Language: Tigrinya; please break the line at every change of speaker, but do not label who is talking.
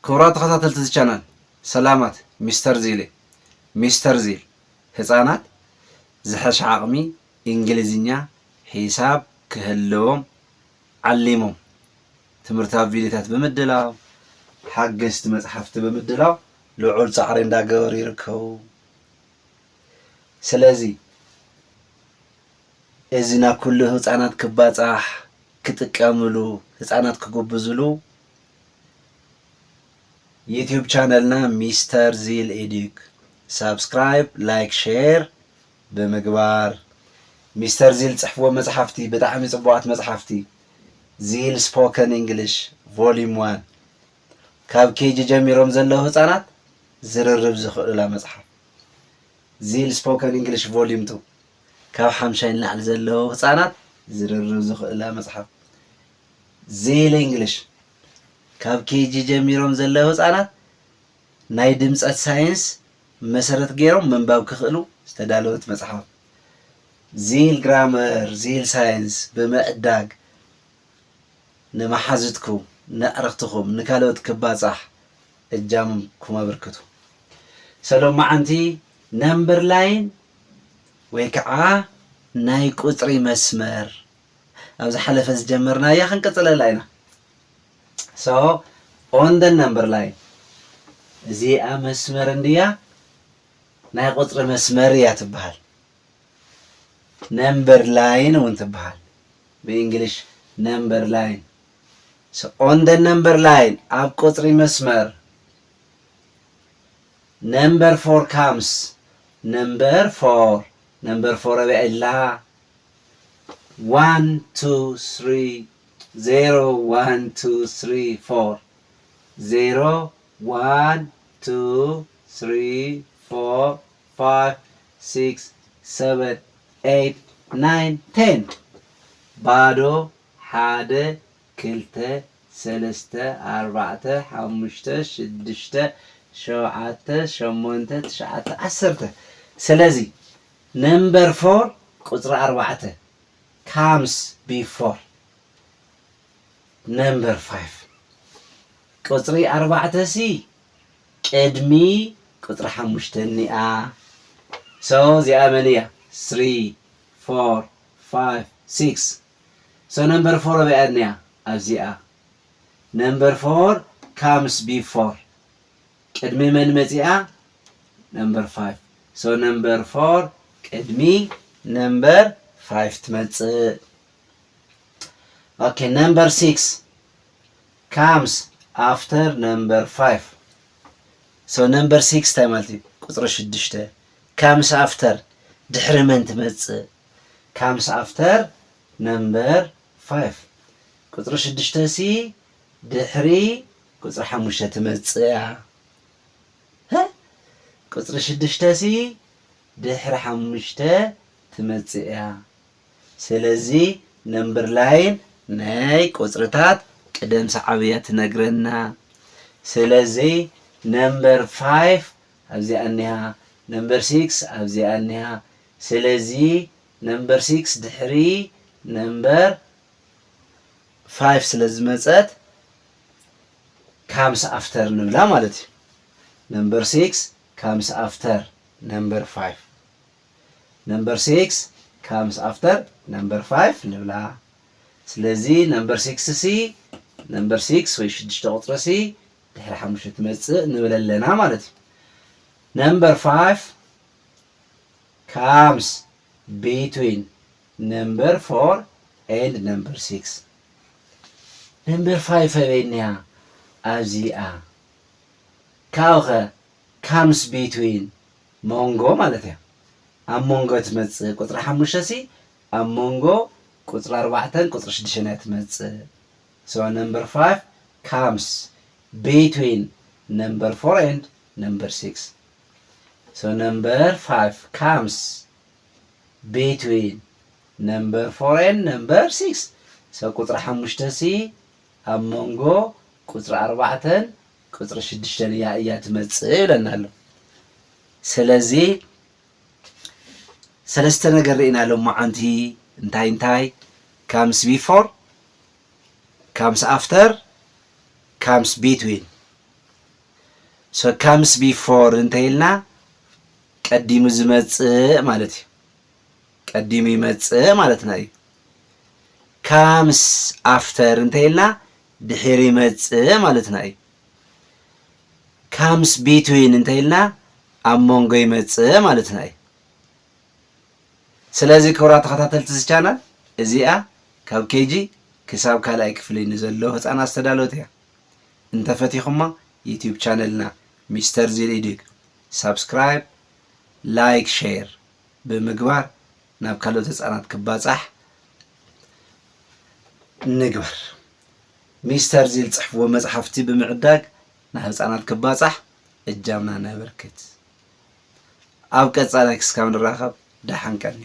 ክብራት ተኸታተልቲ እዚ ቻናል ሰላማት ሚስተር ዚል ህፃናት ዝሐሽ ዓቕሚ እንግሊዝኛ ሒሳብ ክህልዎም ዓሊሞም ትምህርታዊ ቪድዮታት ብምድላው ሓገዝቲ መጽሓፍቲ ብምድላው ልዑል ጻዕሪ እንዳገበሩ ይርከቡ። ስለዚ እዚ ናብ ኩሉ ህፃናት ክባጻሕ ክጥቀምሉ ህፃናት ክጎብዝሉ ዩቲዩብ ቻናልና ሚስተር ዚል ኤዱክ ሰብስክራይብ ላይክ ሼር ብምግባር ሚስተር ዚል ጽሕፍዎ መጽሓፍቲ ብጣዕሚ ጽቡቓት መጽሓፍቲ ዚል ስፖከን እንግሊሽ ቮሊዩም 1 ካብ ኬጂ ጀሚሮም ዘለዉ ህፃናት ዝርርብ ዝኽእሉላ መጽሓፍ ዚል ስፖከን እንግሊሽ ቮሊዩም 2 ካብ 5 ንላዕሊ ዘለዉ ህፃናት ዝርርብ ዝኽእሉላ መጽሓፍ ዚል እንግሊሽ ካብ ኬጂ ጀሚሮም ዘለዉ ህፃናት ናይ ድምፀት ሳይንስ መሰረት ገይሮም ምንባብ ክኽእሉ ዝተዳለወት መጽሓፍ ዚል ግራመር ዚል ሳይንስ ብምዕዳግ ንመሓዝትኩም ንዕርኽትኩም ንካልኦት ክባጻሕ እጃምኩም ኣበርክቱ። ሰሎም መዓንቲ ነምበር ላይን ወይ ከዓ ናይ ቁፅሪ መስመር ኣብዚ ሓለፈ ዝጀመርናያ ክንቅፅለላ ኢና። So on the number line እዚኣ መስመር እንድያ ናይ ቁፅሪ መስመር እያ ትበሃል። ነምበር ላይን እውን ትበሃል በእንግሊሽ ነምበር ላይን። So on the number line ኣብ ቁፅሪ መስመር number 4 comes. number 4 ኣበይላ 1 2 3 0 1 2 3 4 0 1 2 3 4 5 6 7 8 9 10 ባዶ 1 2 3 4 5 6 7 8 9 10 ስለዚ number 4 ቁፅሪ 4 comes before number 5 ቁፅሪ 4 ሲ ቅድሚ ቁፅሪ 5 ኒኣ so እዚኣ መንያ 3 4 5 6 so number 4 ኣበይኣድንያ ኣብዚኣ number 4 comes before ቅድሚ መን መፂኣ number 5 so number 4 ቅድሚ number 5 ትመጽእ okay number 6 comes after number 5 so number 6 ታይማልቲ ቁፅሪ 6 comes after ድሕሪ መን ትመጽእ comes after number 5 ቁፅሪ 6 ሲ ድሕሪ ቁፅሪ 5 ትመጽእ ቁፅሪ 6 ሲ ድሕሪ 5 ትመጽእ ስለዚ ነምበር ላይን ናይ ቁፅርታት ቅደም ሰዓብያ ትነግረና። ስለዚ ነምበር 5 ኣብዚኣ እኒሃ ነምበር 6 ኣብዚኣ እኒሃ ስለዚ ነምበር 6 ድሕሪ ነምበር 5 ስለዝመፀት comes after ንብላ ማለት እዩ። ነምበር 6 comes after number 5 number 6 comes after number 5 ንብላ ስለዚ number 6 ሲ number 6 ወይ 6 ቁፅሪ ሲ ድሕሪ 5 ትመጽእ ንብለለና ማለት እዩ። number 5 comes between number 4 and number 6 number 5 ኣበይንያ ኣብዚኣ ካውኸ comes between ሞንጎ ማለት እዩ ኣብ ሞንጎ ትመጽእ ቁፅሪ 5 ሲ ኣብ ሞንጎ ቁፅሪ 4 ቁፅሪ 6 ትመጽእ so number 5 comes between number 4 and number 6 so number 5 comes between number 4 and number 6 so ቁፅሪ 5 ሲ ኣብ ሞንጎ ቁፅሪ 4 ቁፅሪ 6 እያ ትመጽእ ይለናል። ስለዚ ሰለስተ ነገር ርኢና ኣሎ መዓንቲ እንታይ comes before comes after comes between so comes before እንተይልና ቀዲሙ ዝመጽእ ማለት እዩ ቀዲሙ ይመጽእ ማለትና እዩ comes after እንተይልና ድሕሪ ይመጽእ ማለትና እዩ comes between እንተይልና ኣብ መንጎ ይመጽእ ማለትና እዩ ስለዚህ ክቡራት ተኸታተልቲ እዚ ቻናል እዚኣ ካብ ኬጂ ክሳብ ካልኣይ ክፍሊ ንዘሎ ህፃናት ዝተዳለወት እያ እንተፈቲኹማ ዩቲዩብ ቻነልና ሚስተር ዚል ኤዱክ ሰብስክራይብ ላይክ ሼር ብምግባር ናብ ካልኦት ህፃናት ክባጻሕ ንግበር ሚስተር ዚል ጽሕፍዎ መጽሓፍቲ ብምዕዳግ ናብ ህፃናት ክባጻሕ እጃምና ነብርክት ኣብ ቀጻላይ ክስካብ ንራኸብ ደሓን ቀኒ